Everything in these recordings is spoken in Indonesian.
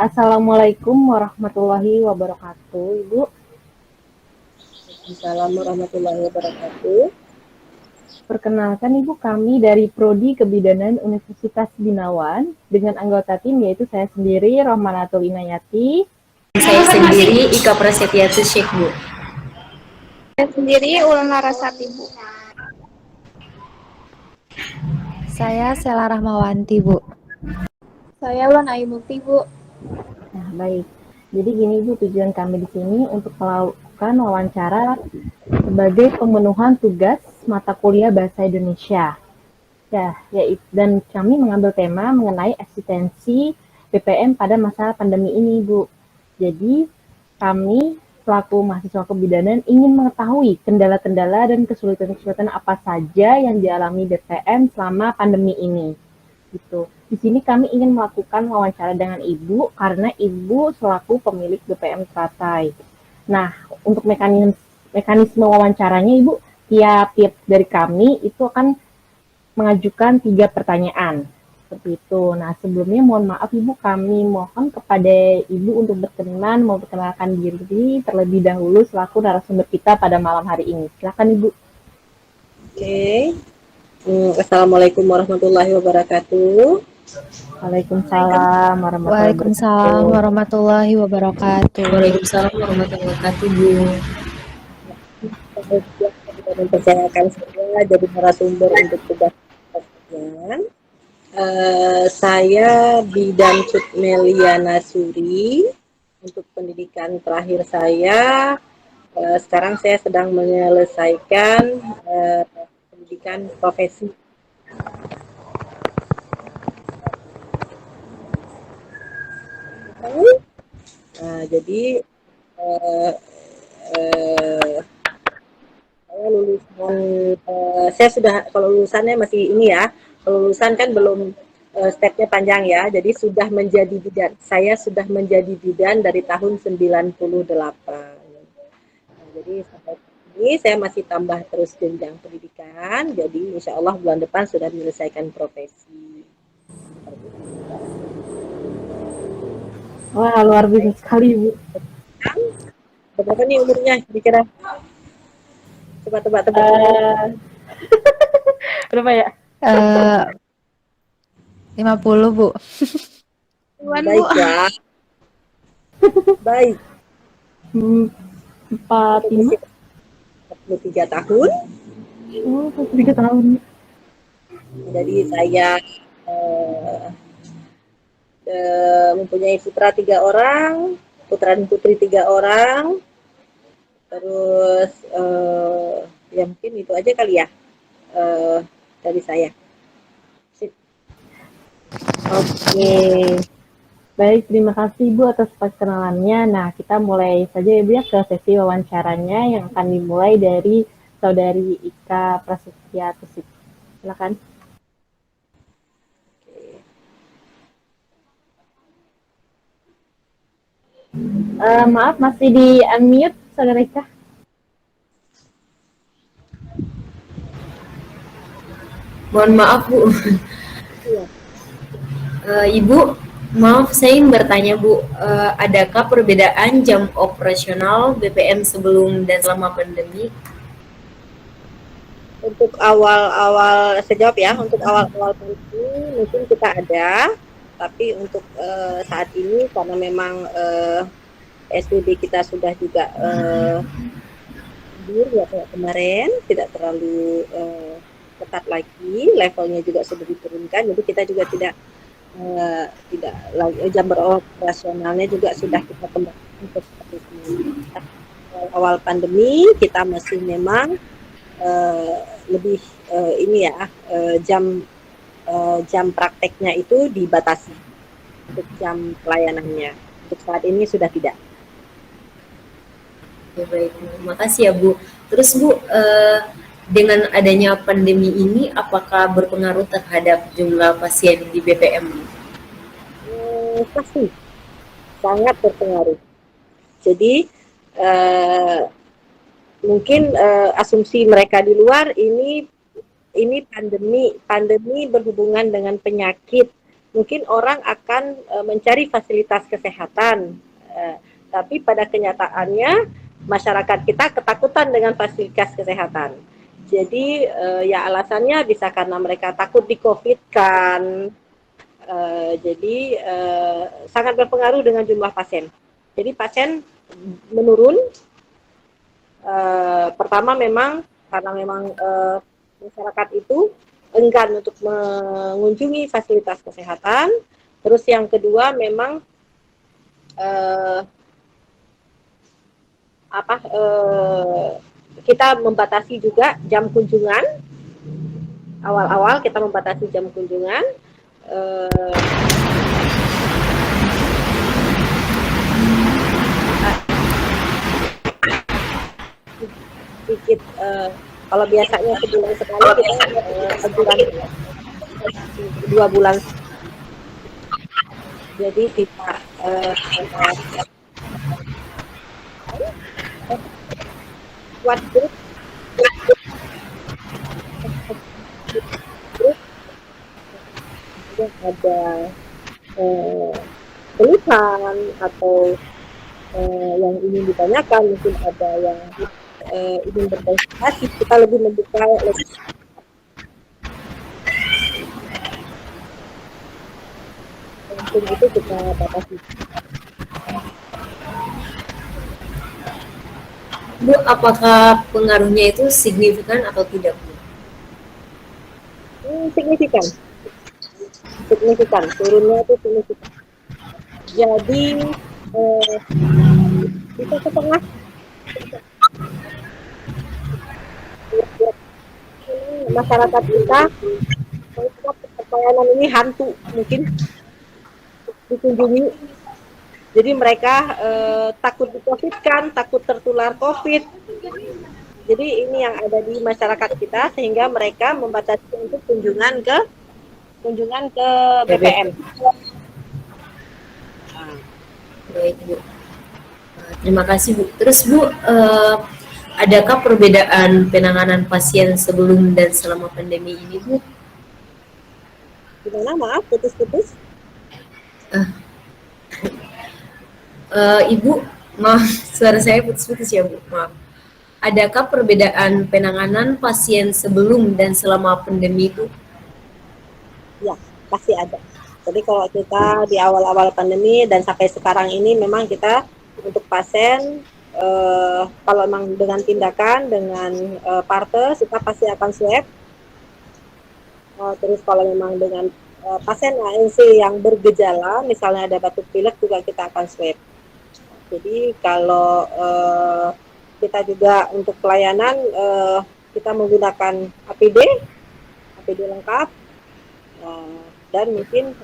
Assalamualaikum warahmatullahi wabarakatuh, Ibu. Assalamualaikum warahmatullahi wabarakatuh. Perkenalkan Ibu, kami dari Prodi Kebidanan Universitas Binawan dengan anggota tim yaitu saya sendiri Rohmanatul Inayati. Saya sendiri Ika Prasetyatu Syekh, Bu. Saya sendiri Ulan Larasati, Bu. Saya Sela Rahmawanti, Bu. Saya Ulan Ayumukti, Bu. Nah, baik. Jadi gini Bu, tujuan kami di sini untuk melakukan wawancara sebagai pemenuhan tugas mata kuliah Bahasa Indonesia. Dan kami mengambil tema mengenai eksistensi BPM pada masa pandemi ini, Bu. Jadi, kami selaku mahasiswa kebidanan ingin mengetahui kendala-kendala dan kesulitan-kesulitan apa saja yang dialami BPM selama pandemi ini. Gitu. Di sini kami ingin melakukan wawancara dengan Ibu karena Ibu selaku pemilik BPM Teratai. Nah, untuk mekanisme wawancaranya Ibu, tiap dari kami itu akan mengajukan 3 pertanyaan. Seperti itu. Nah, sebelumnya mohon maaf Ibu, kami mohon kepada Ibu untuk berkenan memperkenalkan diri terlebih dahulu selaku narasumber kita pada malam hari ini. Silakan Ibu. Oke. Assalamualaikum warahmatullahi wabarakatuh. Waalaikumsalam warahmatullahi wabarakatuh. Waalaikumsalam warahmatullahi wabarakatuh, Bu. Kita mempercayakan saya jadi narasumber untuk tugas pertanyaan. Saya Bidan Cutmelia Nasuri. Untuk pendidikan terakhir saya, sekarang saya sedang menyelesaikan pendidikan profesi. Nah, jadi saya lulusan, saya sudah, kalau lulusannya masih ini ya, kalau lulusan kan belum stepnya panjang ya, jadi sudah menjadi bidan. Saya sudah menjadi bidan dari tahun 98. Nah, jadi sampai ini saya masih tambah terus jenjang pendidikan, jadi insya Allah bulan depan sudah menyelesaikan profesi. Wah, luar biasa sekali, Bu. Berapa nih umurnya kira-kira? Coba tebak. Berapa ya? 50, Bu. Baiklah. Baik. 45. 43 tahun. Oh, 43 tahun. Jadi saya mempunyai putra 3 orang, putra dan putri 3 orang. Terus ya mungkin itu aja kali ya dari saya. Sip. Oke. Baik, terima kasih Ibu atas perkenalannya. Nah, kita mulai saja Ibu ya ke sesi wawancaranya yang akan dimulai dari Saudari Ika Prasetyatu. Silakan. Maaf, masih di unmute, Saudara Ika. Mohon maaf, Bu. Ibu, maaf saya ingin bertanya, Bu, adakah perbedaan jam operasional BPM sebelum dan selama pandemi? Untuk awal-awal, saya jawab ya, untuk awal-awal pandemi mungkin kita ada, tapi untuk saat ini karena memang PSBB kita sudah juga ya kayak kemarin, tidak terlalu ketat lagi, levelnya juga sudah diturunkan, jadi kita juga tidak lagi jam beroperasionalnya juga sudah kita kembangkan seperti ini. Awal pandemi kita masih memang lebih ini ya, jam prakteknya itu dibatasi untuk jam pelayanannya. Untuk saat ini sudah tidak. Ya, baik, terima kasih ya Bu. Terus Bu, dengan adanya pandemi ini, apakah berpengaruh terhadap jumlah pasien di BPM? Pasti, sangat berpengaruh. Jadi mungkin asumsi mereka di luar ini pandemi berhubungan dengan penyakit mungkin orang akan mencari fasilitas kesehatan, tapi pada kenyataannya masyarakat kita ketakutan dengan fasilitas kesehatan. Jadi ya alasannya bisa karena mereka takut di COVID kan. Jadi sangat berpengaruh dengan jumlah pasien. Jadi pasien menurun. Pertama memang karena memang masyarakat itu enggan untuk mengunjungi fasilitas kesehatan. Terus yang kedua memang kita membatasi juga jam kunjungan. Awal-awal kita membatasi jam kunjungan. Sedikit kalau biasanya sebulan sekali kita bulan 2 bulan, jadi tidak kuat grup ada keluhan atau yang ingin ditanyakan, mungkin ada yang ingin berkonsultasi, kita lebih membuka langsung itu kita batasi. Bu, apakah pengaruhnya itu signifikan atau tidak, Bu? Signifikan, turunnya itu signifikan. Jadi kita setengah masyarakat kita pelayanan ini hantu mungkin dikunjungi. Jadi mereka takut di-COVID-kan, takut tertular COVID. Jadi ini yang ada di masyarakat kita sehingga mereka membatasi untuk kunjungan ke BPM. Baik, Bu. Terima kasih, Bu. Terus, Bu, adakah perbedaan penanganan pasien sebelum dan selama pandemi ini, Bu? Gimana? Maaf, putus-putus. Ibu, maaf, suara saya putus-putus ya, Bu. Maaf. Adakah perbedaan penanganan pasien sebelum dan selama pandemi itu? Ya, pasti ada. Jadi kalau kita di awal-awal pandemi dan sampai sekarang ini memang kita untuk pasien kalau memang dengan tindakan dengan partes kita pasti akan swab. Terus kalau memang dengan pasien ANC yang bergejala, misalnya ada batuk pilek juga kita akan swab. Jadi kalau kita juga untuk pelayanan kita menggunakan APD lengkap, dan mungkin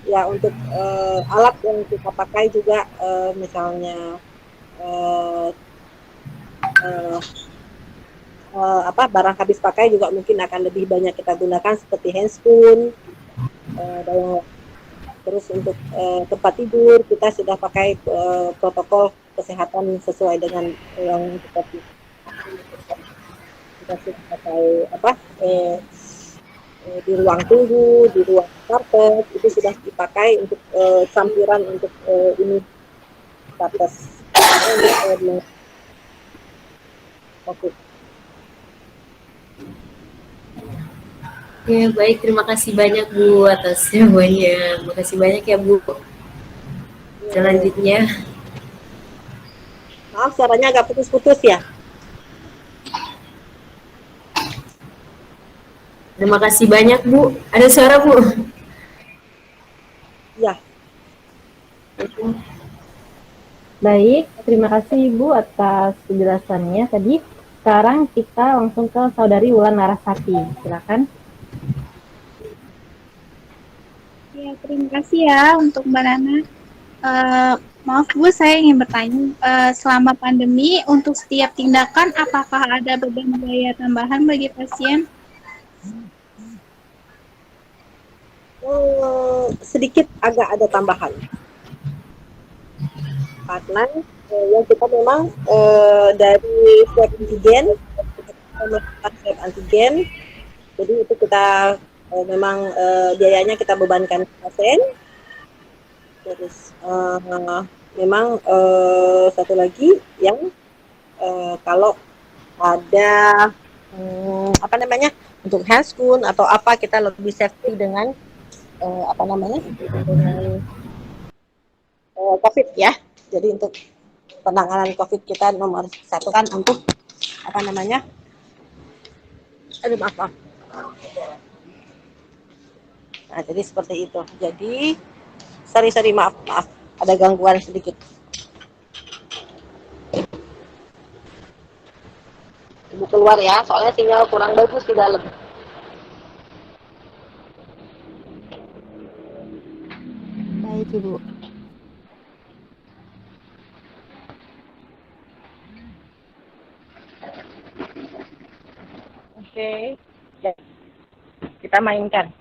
ya untuk alat yang kita pakai juga misalnya barang habis pakai juga mungkin akan lebih banyak kita gunakan seperti handspoon, dan terus untuk tempat tidur kita sudah pakai protokol kesehatan sesuai dengan yang kita sudah pakai di ruang tunggu, di ruang karpet itu sudah dipakai untuk campuran untuk ini karpet untuk COVID. Ya, baik, terima kasih banyak, Bu, atas semuanya. Terima kasih banyak ya, Bu. Selanjutnya. Maaf, suaranya agak putus-putus ya. Terima kasih banyak, Bu. Ada suara, Bu? Ya. Baik, terima kasih Ibu atas penjelasannya tadi. Sekarang kita langsung ke Saudari Wulan Narasati. Silakan. Ya, terima kasih ya untuk Mbak Nana. Maaf Bu, saya ingin bertanya, selama pandemi untuk setiap tindakan apakah ada beban biaya tambahan bagi pasien? Sedikit agak ada tambahan. Karena yang kita memang dari swab antigen, jadi itu kita memang biayanya kita bebankan ke pasien. Terus memang satu lagi yang kalau ada apa namanya untuk handscoon atau apa kita lebih safety dengan apa namanya dengan COVID ya. Jadi untuk penanganan COVID kita nomor satu kan untuk apa namanya? Aduh maaf. Nah jadi seperti itu. Jadi sorry maaf ada gangguan sedikit. Ibu keluar ya, soalnya sinyal kurang bagus di dalam. Baik, Ibu. Oke. Ya. Kita mainkan.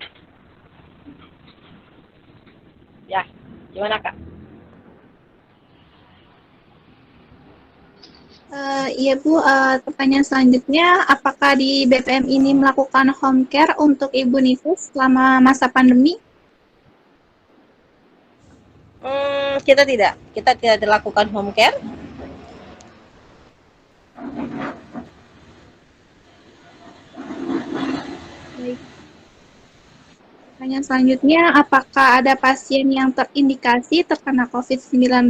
Ya, gimana Kak? Iya Bu, pertanyaan selanjutnya, apakah di BPM ini melakukan home care untuk ibu nifus selama masa pandemi? Kita tidak lakukan home care. Baik. Pertanyaan selanjutnya, apakah ada pasien yang terindikasi terkena COVID-19?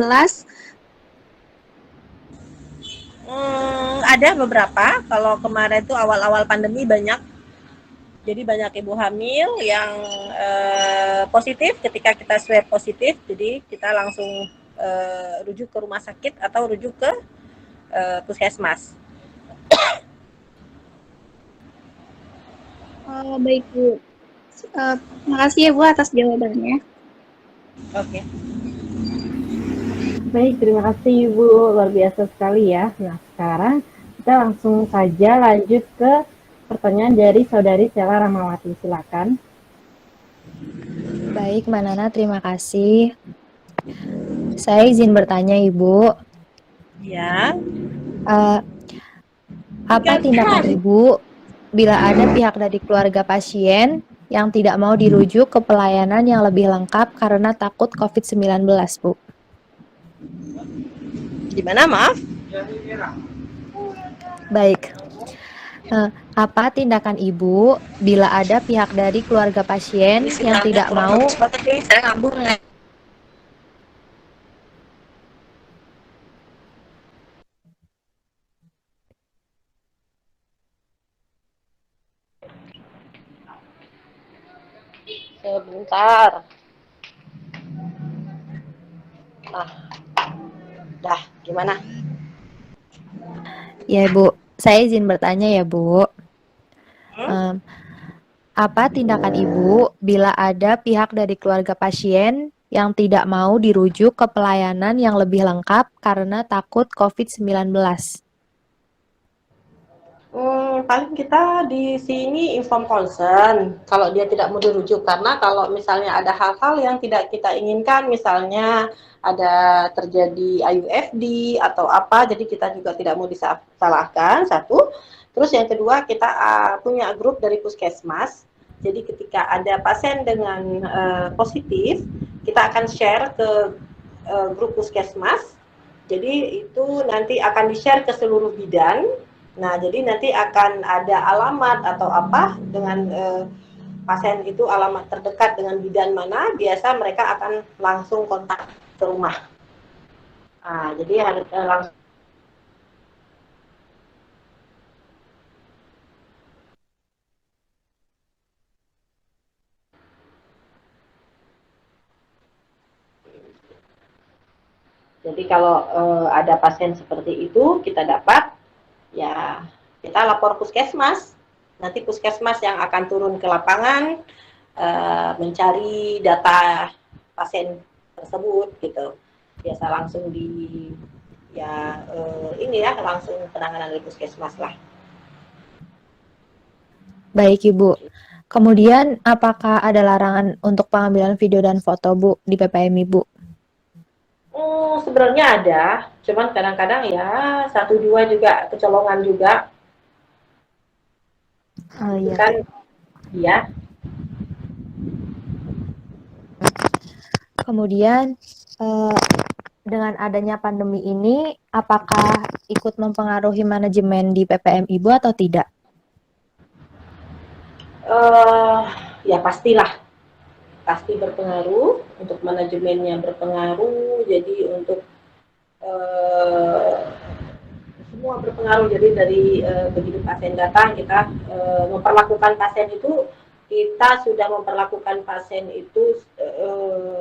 Ada beberapa. Kalau kemarin itu awal-awal pandemi banyak. Jadi banyak ibu hamil yang positif ketika kita swab positif. Jadi kita langsung rujuk ke rumah sakit atau rujuk ke puskesmas. Baik Bu. Terima kasih ya Bu atas jawabannya. Oke. Baik, terima kasih Ibu, luar biasa sekali ya. Nah, sekarang kita langsung saja lanjut ke pertanyaan dari Saudari Sela Rahmawati. Silakan. Baik, Mbak Nana, terima kasih. Saya izin bertanya, Ibu. Ya. Apa tindakan Ibu bila ada pihak dari keluarga pasien yang tidak mau dirujuk ke pelayanan yang lebih lengkap karena takut COVID-19, Bu? Gimana, maaf? Baik. Apa tindakan Ibu bila ada pihak dari keluarga pasien yang tidak mau saya ngambung ya. Sebentar. Nah, dah, gimana? Ya, Bu. Saya izin bertanya ya, Bu. Apa tindakan Ibu bila ada pihak dari keluarga pasien yang tidak mau dirujuk ke pelayanan yang lebih lengkap karena takut COVID-19? Paling kita di sini inform concern kalau dia tidak mau dirujuk, karena kalau misalnya ada hal-hal yang tidak kita inginkan, misalnya ada terjadi IUFD atau apa, jadi kita juga tidak mau disalahkan, satu. Terus yang kedua, kita punya grup dari puskesmas, jadi ketika ada pasien dengan positif, kita akan share ke grup puskesmas, jadi itu nanti akan di-share ke seluruh bidan. Nah, jadi nanti akan ada alamat atau apa dengan pasien itu, alamat terdekat dengan bidan mana, biasa mereka akan langsung kontak ke rumah. Nah, jadi harus langsung. Jadi kalau ada pasien seperti itu kita dapat, ya kita lapor puskesmas. Nanti puskesmas yang akan turun ke lapangan mencari data pasien tersebut gitu. Biasa langsung di ya ini ya langsung penanganan dari puskesmas lah. Baik, Ibu. Kemudian, apakah ada larangan untuk pengambilan video dan foto, Bu, di PPM Ibu? Sebenarnya ada, cuman kadang-kadang ya 1-2 juga kecolongan juga. Oh iya. Kan, iya. Kemudian dengan adanya pandemi ini, apakah ikut mempengaruhi manajemen di PPM Ibu atau tidak? Ya pastilah, pasti berpengaruh, untuk manajemennya berpengaruh, jadi untuk semua berpengaruh. Jadi dari begitu pasien datang, kita memperlakukan pasien itu, kita sudah memperlakukan pasien itu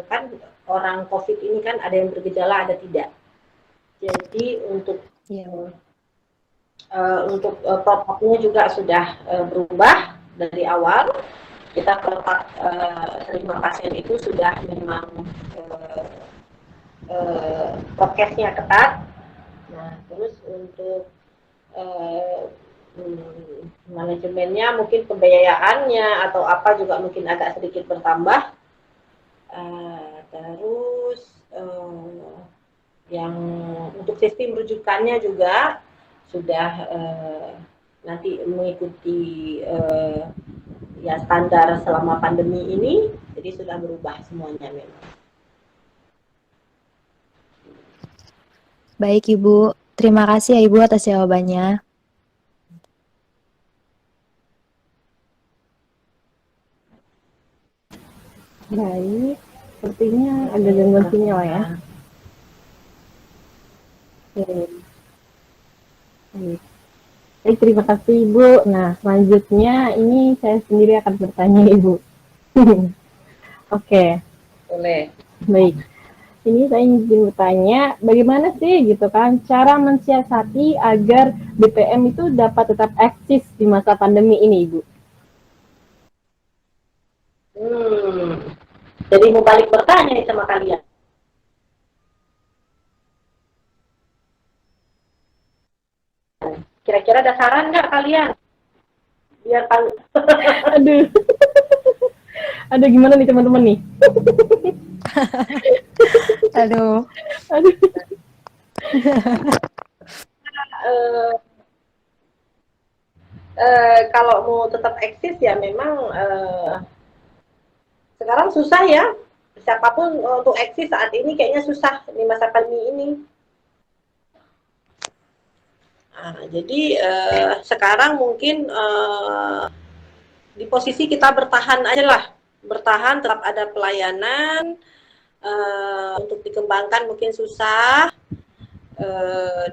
kan orang COVID ini kan ada yang bergejala, ada tidak. Jadi untuk protokolnya juga sudah berubah dari awal. Kita terima pasien itu sudah memang prokesnya ketat. Nah, terus untuk manajemennya, mungkin pembiayaannya atau apa juga mungkin agak sedikit bertambah. Terus yang untuk sistem rujukannya juga sudah nanti mengikuti ya standar selama pandemi ini, jadi sudah berubah semuanya memang. Baik Ibu, terima kasih ya Ibu atas jawabannya. Baik, sepertinya ada gangguan sinyal ya. Oke. Baik, terima kasih Ibu. Nah, selanjutnya ini saya sendiri akan bertanya Ibu. Oke. Boleh. Baik. Ini saya ingin bertanya, bagaimana sih gitu kan cara mensiasati agar BPM itu dapat tetap eksis di masa pandemi ini, Ibu? Jadi mau balik bertanya nih sama kalian. Kira-kira ada saran nggak kalian? Biar Aduh. Aduh, gimana nih teman-teman nih? Aduh. Kalau mau tetap eksis ya memang sekarang susah ya. Siapapun untuk eksis saat ini kayaknya susah di masa pandemi ini. Nah, jadi sekarang mungkin di posisi kita bertahan aja lah. Bertahan, tetap ada pelayanan, untuk dikembangkan mungkin susah,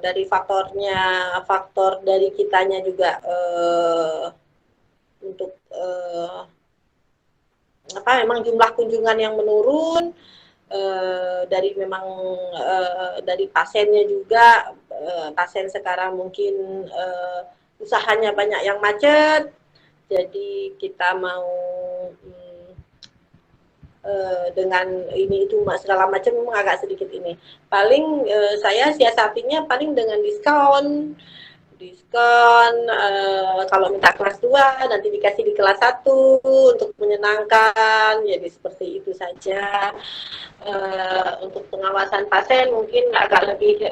dari faktor dari kitanya juga, untuk memang jumlah kunjungan yang menurun, dari memang dari pasiennya juga, pasien sekarang mungkin usahanya banyak yang macet, jadi kita mau dengan ini itu segala macam memang agak sedikit ini. Paling saya siasatinya paling dengan diskon kalau minta kelas 2 nanti dikasih di kelas 1 untuk menyenangkan, jadi seperti itu saja. Untuk pengawasan pasien mungkin agak lebih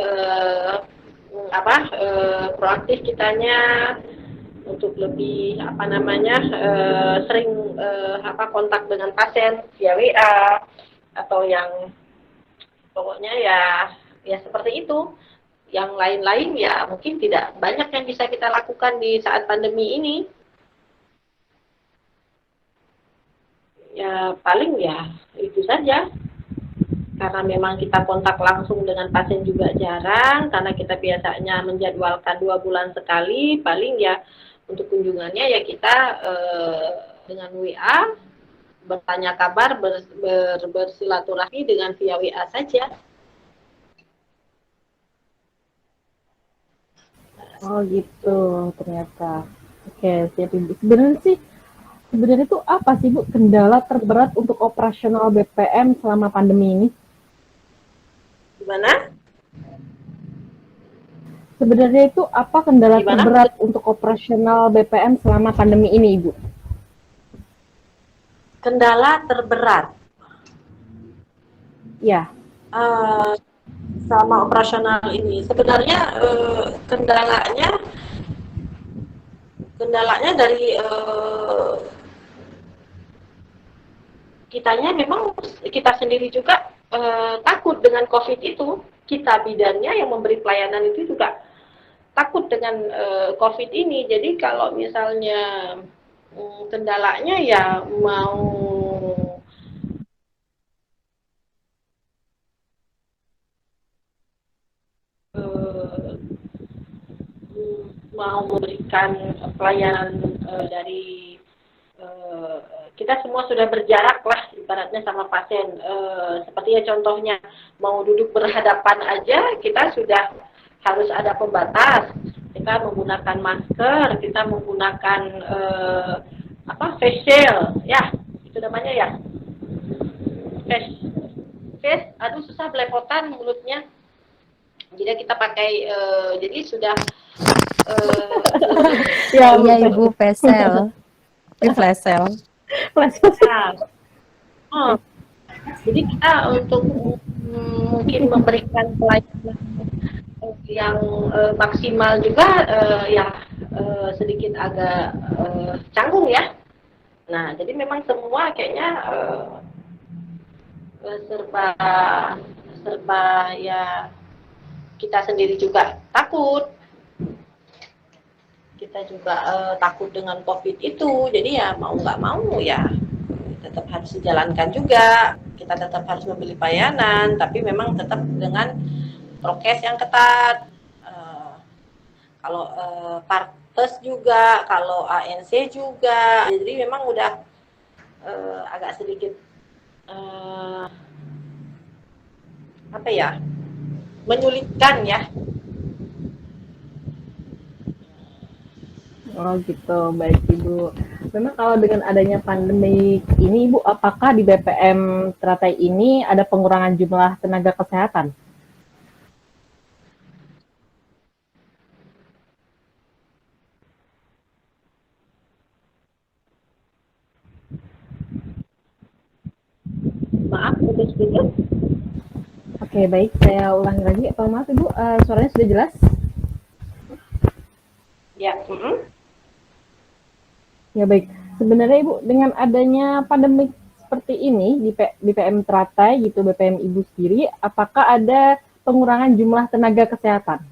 proaktif kitanya, untuk lebih sering kontak dengan pasien via WA atau yang pokoknya ya seperti itu. Yang lain-lain ya mungkin tidak banyak yang bisa kita lakukan di saat pandemi ini. Ya paling ya itu saja. Karena memang kita kontak langsung dengan pasien juga jarang, karena kita biasanya menjadwalkan 2 bulan sekali, paling ya untuk kunjungannya ya kita dengan WA, bertanya kabar, bersilaturahmi dengan via WA saja. Oh gitu, ternyata. Oke, siap Ibu. Sebenarnya itu apa sih Bu kendala terberat untuk operasional BPM selama pandemi ini? Gimana? Sebenarnya itu apa kendala terberat untuk operasional BPM selama pandemi ini, Ibu? Kendala terberat? Ya. Selama operasional ini, sebenarnya kendalanya dari kitanya memang kita sendiri juga takut dengan COVID itu. Kita bidannya yang memberi pelayanan itu juga takut dengan COVID ini. Jadi kalau misalnya kendalanya ya mau memberikan pelayanan dari kita semua sudah berjarak lah ibaratnya sama pasien. Seperti ya contohnya mau duduk berhadapan aja kita sudah harus ada pembatas. Kita menggunakan masker, kita menggunakan face shield, ya itu namanya ya. Face, aduh susah belepotan mulutnya. Jadi kita pakai, jadi sudah Ya, iya Ibu, pesel. Flash sale. Jadi kita untuk mungkin memberikan pelayanan yang maksimal juga sedikit agak canggung ya. Nah, jadi memang semua kayaknya serba ya kita sendiri juga takut. Kita juga takut dengan COVID itu, jadi ya mau nggak mau ya tetap harus dijalankan juga. Kita tetap harus membeli pelayanan, tapi memang tetap dengan prokes yang ketat. Kalau Partes juga, kalau ANC juga, jadi memang udah agak sedikit menyulitkan ya. Oh gitu, baik Ibu. Memang kalau dengan adanya pandemi ini Ibu, apakah di BPM Teratai ini ada pengurangan jumlah tenaga kesehatan? Maaf, putus-putus. Oke, baik. Saya ulangi lagi. Maaf Ibu, suaranya sudah jelas? Ya. Ya baik. Sebenarnya Ibu, dengan adanya pandemi seperti ini di BPM Teratai gitu, BPM Ibu sendiri, apakah ada pengurangan jumlah tenaga kesehatan?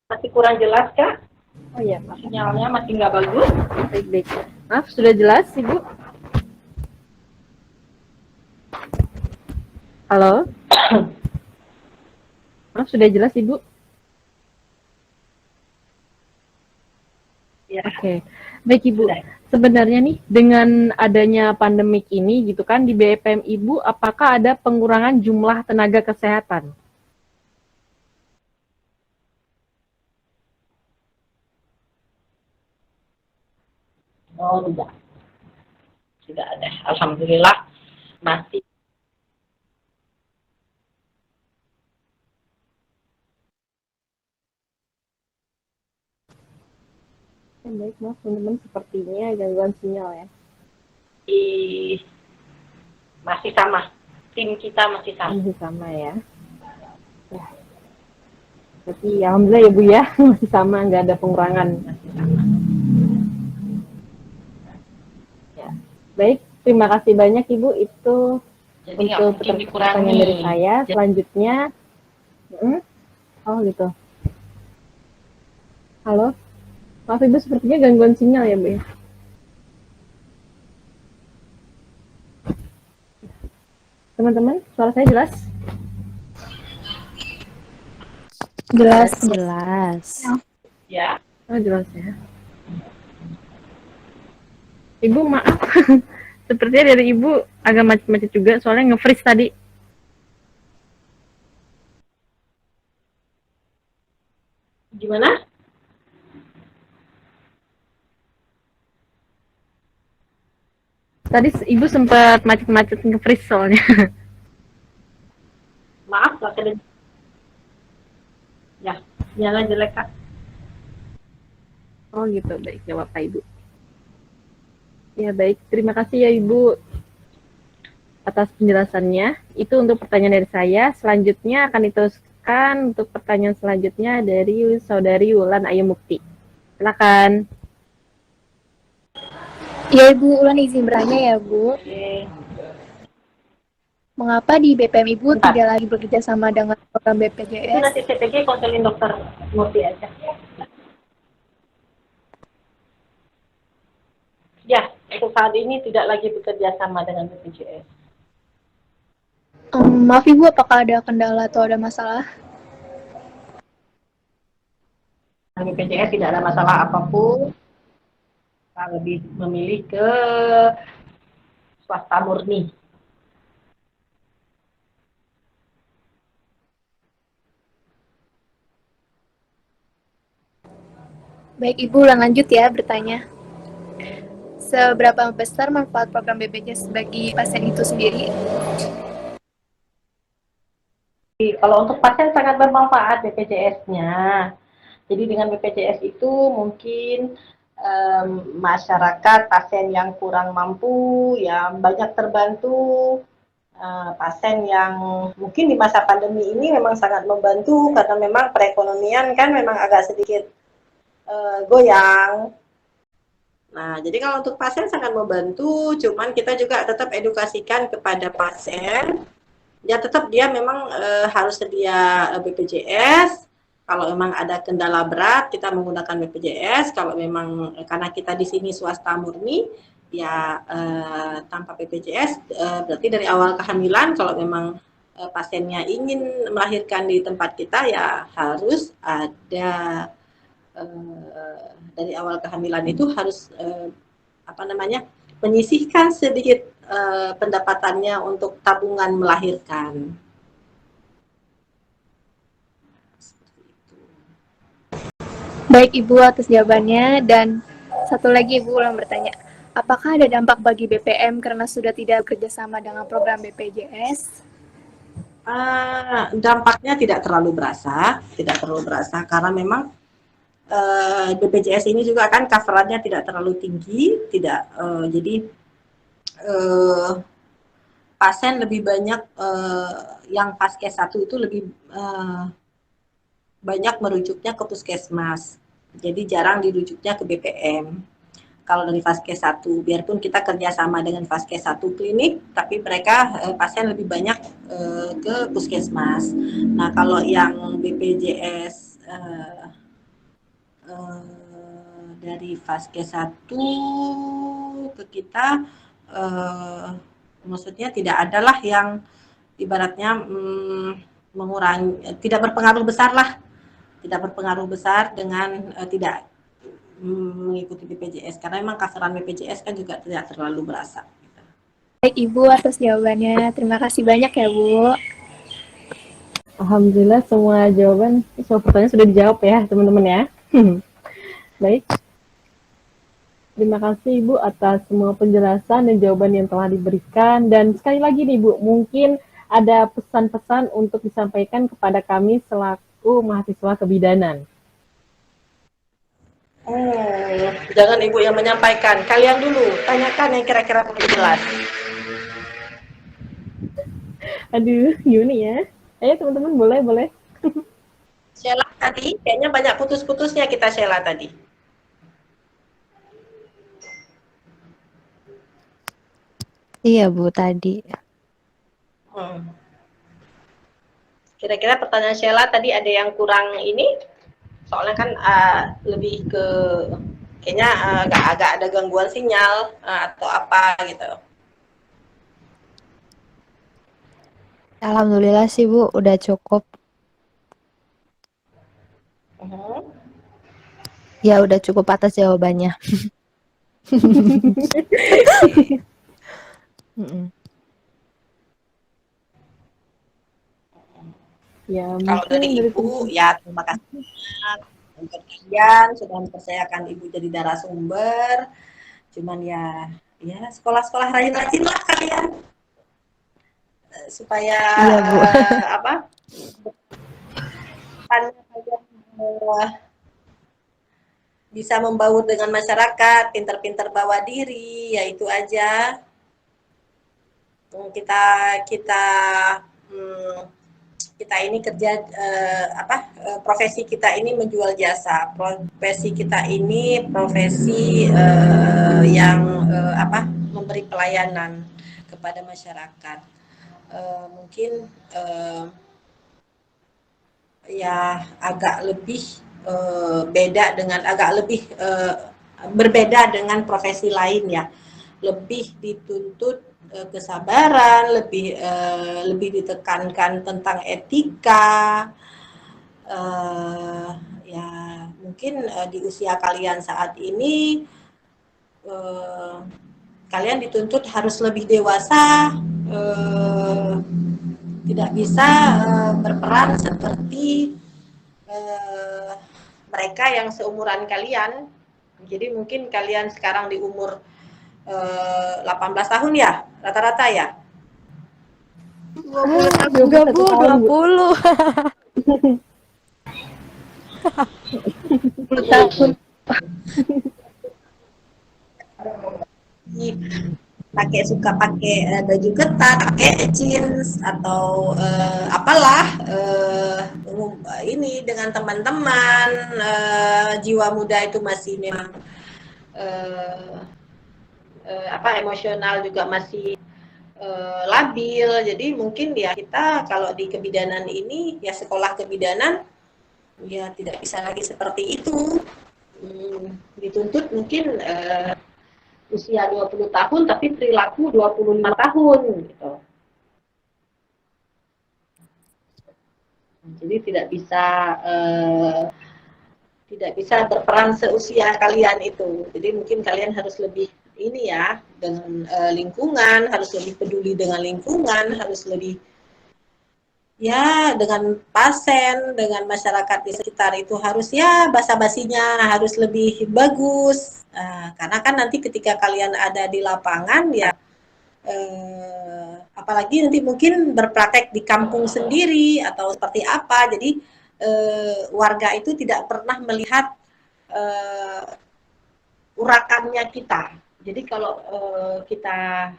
Masih kurang jelas kah? Oh iya, maaf. Sinyalnya masih nggak bagus. Baik. Maaf, sudah jelas Ibu? Halo? Maaf, sudah jelas Ibu? Ya. Oke, baik Ibu. Sebenarnya nih dengan adanya pandemik ini gitu kan di BPM Ibu, apakah ada pengurangan jumlah tenaga kesehatan? Oh tidak ada. Alhamdulillah masih. Baik, maaf teman-teman, sepertinya gangguan sinyal ya. Masih sama, tim kita masih sama. Masih sama ya. Ya. Tapi alhamdulillah ya Bu ya, masih sama, nggak ada pengurangan. Masih sama. Ya. Baik, terima kasih banyak Ibu itu Jadi untuk pertanyaan dari saya. Selanjutnya, oh gitu. Halo, maaf Ibu, sepertinya gangguan sinyal ya Bu ya. Teman-teman, suara saya jelas? Jelas. Ya. Oh, jelas ya. Ibu maaf, sepertinya dari Ibu agak macet-macet juga, soalnya nge-freeze tadi. Gimana? Tadi Ibu sempat macet-macet nge-freeze soalnya. Maaf, nggak ada. Ya, nyala jelek Kak. Oh gitu, baik, jawab Pak Ibu. Ya baik, terima kasih ya Ibu. atas penjelasannya. Itu untuk pertanyaan dari saya. Selanjutnya akan diteruskan untuk pertanyaan selanjutnya dari Saudari Wulan Ayu Mukti. Silakan. Ya, Ibu, Ulan izin bertanya ya, Bu. Mengapa di BPM Ibu Bentar. tidak lagi bekerja sama dengan program Itu BPJS? nanti CPG konselin dokter Murti aja. Ya, untuk saat ini tidak lagi bekerja sama dengan BPJS. Maaf Ibu, apakah ada kendala atau ada masalah? BPJS tidak ada masalah apapun. Kita lebih memilih ke swasta murni. Baik Ibu, ulang lanjut ya bertanya. Seberapa besar manfaat program BPJS bagi pasien itu sendiri? Kalau untuk pasien sangat bermanfaat BPJS-nya. Jadi dengan BPJS itu mungkin masyarakat pasien yang kurang mampu, yang banyak terbantu, pasien yang mungkin di masa pandemi ini memang sangat membantu karena memang perekonomian kan memang agak sedikit goyang. Nah, jadi kalau untuk pasien sangat membantu, cuman kita juga tetap edukasikan kepada pasien, ya tetap dia memang harus sedia BPJS. Kalau memang ada kendala berat, kita menggunakan BPJS. Kalau memang karena kita di sini swasta murni, ya tanpa BPJS, berarti dari awal kehamilan, kalau memang pasiennya ingin melahirkan di tempat kita, ya harus ada dari awal kehamilan itu harus menyisihkan sedikit pendapatannya untuk tabungan melahirkan. Baik Ibu atas jawabannya, dan satu lagi Ibu ulang bertanya. Apakah ada dampak bagi BPM karena sudah tidak bekerjasama dengan program BPJS? Dampaknya tidak terlalu berasa karena memang BPJS ini juga kan coverannya tidak terlalu tinggi, jadi pasien lebih banyak yang Vaskes 1 itu lebih banyak merujuknya ke puskesmas. Jadi jarang dirujuknya ke BPM. Kalau dari Vaskes 1, biarpun kita kerjasama dengan Vaskes 1 klinik, tapi mereka pasien lebih banyak ke puskesmas. Nah, kalau yang BPJS dari Vaskes 1 ke kita, maksudnya tidak adalah yang ibaratnya mengurangi, tidak berpengaruh besar dengan tidak mengikuti BPJS, karena memang coveran BPJS kan juga tidak terlalu berasa. Baik Ibu atas jawabannya, terima kasih banyak ya Bu. Alhamdulillah semua pertanyaan sudah dijawab ya teman-teman ya. Baik. Terima kasih Ibu atas semua penjelasan dan jawaban yang telah diberikan. Dan sekali lagi nih Bu, mungkin ada pesan-pesan untuk disampaikan kepada kami selaku mahasiswa kebidanan. Jangan Ibu yang menyampaikan, kalian dulu tanyakan yang kira-kira lebih jelas. Aduh, Yuni ya. Ayo teman-teman, boleh. Sheila tadi, kayaknya banyak putus-putusnya kita Sheila tadi. Iya Bu, tadi. Kira-kira pertanyaan Sheila tadi ada yang kurang ini? Soalnya kan lebih ke kayaknya agak ada gangguan sinyal atau apa gitu. Alhamdulillah sih Bu, udah cukup. Ya udah cukup atas jawabannya. Ya, kalau dari Ibu, ya terima kasih untuk kalian sudah mempercayakan Ibu jadi narasumber. Cuman ya sekolah-sekolah rajin-rajin lah kalian supaya iya, Bu. Bisa membaur dengan masyarakat, pintar-pintar bawa diri, ya itu aja. kita kita hmm, kita ini kerja profesi kita ini menjual jasa, profesi kita ini profesi yang memberi pelayanan kepada masyarakat. Mungkin ya agak lebih berbeda dengan profesi lain ya, lebih dituntut kesabaran, lebih ditekankan tentang etika. Ya mungkin di usia kalian saat ini kalian dituntut harus lebih dewasa, tidak bisa berperan seperti mereka yang seumuran kalian. Jadi mungkin kalian sekarang di umur 18 tahun ya rata-rata ya. 20 tahun. Juga Bu, 20. 20 tahun. Suka pakai baju ketat, pakai jeans atau ini dengan teman-teman, jiwa muda itu masih memang emosional juga masih labil. Jadi mungkin ya kita kalau di kebidanan ini ya sekolah kebidanan ya tidak bisa lagi seperti itu. Dituntut mungkin usia 20 tahun tapi perilaku 25 tahun gitu. Jadi tidak bisa berperan seusia kalian itu. Jadi mungkin kalian harus lebih ini ya dengan lingkungan, harus lebih peduli dengan lingkungan, harus lebih ya dengan pasien, dengan masyarakat di sekitar itu harus ya basa-basinya harus lebih bagus. Karena kan nanti ketika kalian ada di lapangan ya apalagi nanti mungkin berpraktek di kampung sendiri atau seperti apa, jadi warga itu tidak pernah melihat urakannya kita. Jadi kalau kita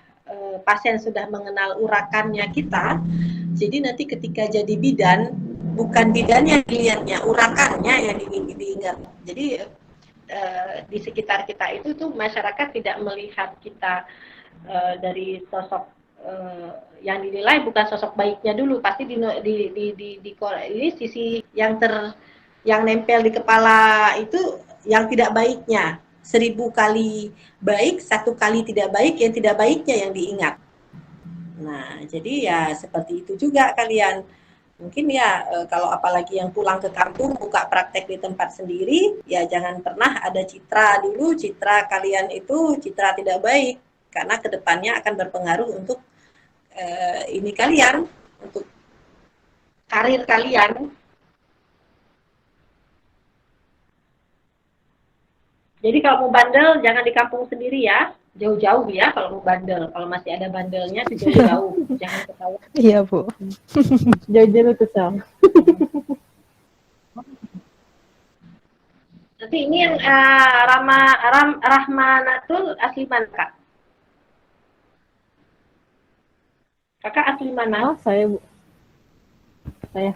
pasien sudah mengenal urakannya kita, jadi nanti ketika jadi bidan, bukan bidannya dilihatnya, urakannya yang diingat. Jadi di sekitar kita itu tuh masyarakat tidak melihat kita dari sosok yang dinilai bukan sosok baiknya dulu, pasti ini sisi yang nempel di kepala itu yang tidak baiknya. 1000 kali baik, 1 kali tidak baik, yang tidak baiknya yang diingat. Nah, jadi ya seperti itu juga kalian. Mungkin ya kalau apalagi yang pulang ke kampung buka praktek di tempat sendiri, ya jangan pernah ada citra dulu, citra kalian itu citra tidak baik, karena kedepannya akan berpengaruh untuk ini kalian, untuk karir kalian. Jadi kalau mau bandel jangan di kampung sendiri ya, jauh-jauh ya kalau mau bandel. Kalau masih ada bandelnya tuh jauh-jauh, jangan ketahuan. Iya Bu, jauh-jauh tuh Sam. Nanti ini yang Rahmanatul asli mana Kak? Kakak asli mana? Oh saya Bu, saya.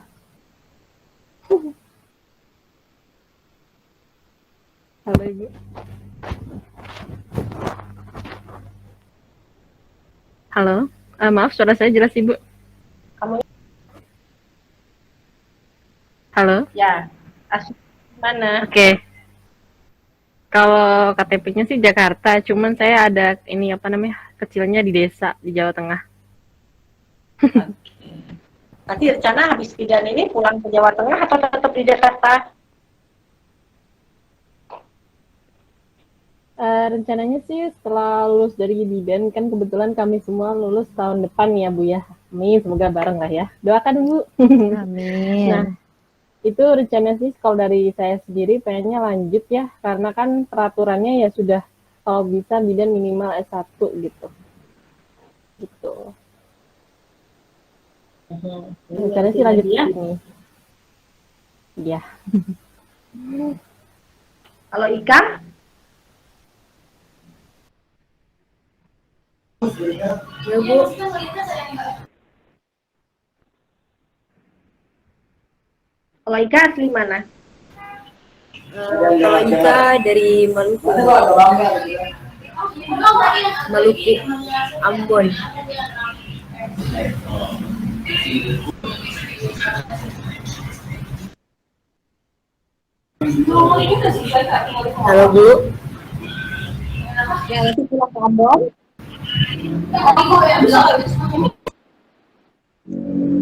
Halo Ibu. Halo, maaf suara saya jelas Ibu. Kamu? Halo. Ya, asli mana? Oke. Kalau KTP-nya sih Jakarta, cuman saya ada ini kecilnya di desa di Jawa Tengah. Nanti rencana habis bidan ini pulang ke Jawa Tengah atau tetap di Jakarta? Rencananya sih setelah lulus dari bidan, kan kebetulan kami semua lulus tahun depan ya Bu ya. Amin, semoga bareng lah ya. Doakan Bu. Amin. Nah, itu rencananya sih kalau dari saya sendiri pengennya lanjut ya, karena kan peraturannya ya sudah kalau bisa bidan minimal S1 gitu. Gitu. Rencananya sih lanjut ke sini. Iya. Kalau Ika? Ya Bu. Kalau Ika asli mana? Kalau Ika dari Maluku. Maluku, Ambon. Halo Bu. Ya, nanti pulang ke Ambon.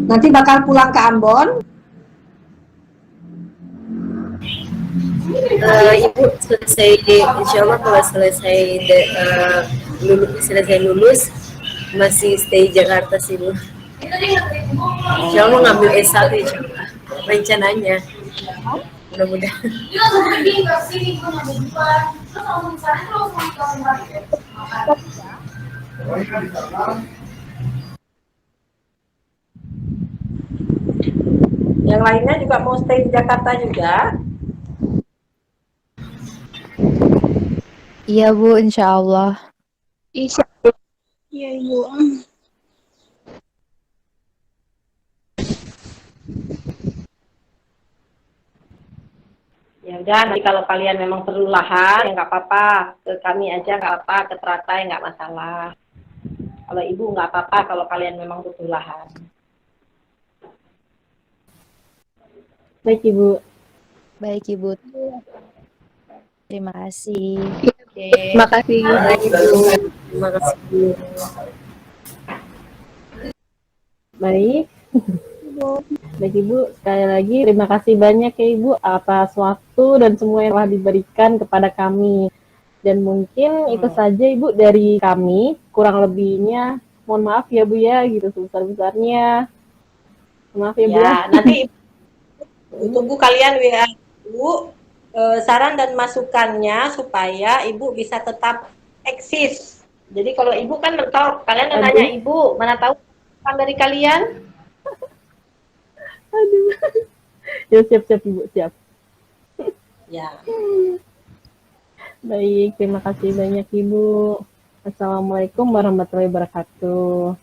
Nanti bakal pulang ke Ambon. Ibu selesai, insya Allah kalau selesai lulus masih stay Jakarta sih Bu. Insya Allah ngambil S1 insya Allah. Rencananya. Mudah-mudahan. Yang lainnya juga mau stay di Jakarta juga. Iya Bu, insya Allah. Iya, Ibu. Ya udah, nanti kalau kalian memang perlu lahan, ya nggak apa-apa. Ke kami aja nggak apa-apa, ke Teratai nggak masalah. Kalau ibu nggak apa-apa kalau kalian memang butuh lahan. Baik Ibu. Baik Ibu. Terima kasih. Oke. Terima kasih. Baik Bu. Terima kasih Bu. Baik. Baik Ibu, sekali lagi terima kasih banyak ya Ibu atas waktu dan semua yang telah diberikan kepada kami. Dan mungkin itu saja Ibu dari kami, kurang lebihnya mohon maaf ya Bu ya, gitu sebesar-besarnya. Maaf ya Bu. Ya, nanti tunggu kalian WA Ibu saran dan masukannya supaya Ibu bisa tetap eksis. Jadi kalau Ibu kan mentok, kalian nanya Ibu, mana tahu kan dari kalian? Aduh. Ya siap-siap Ibu, siap. Ya. Baik, terima kasih banyak Ibu. Assalamualaikum warahmatullahi wabarakatuh.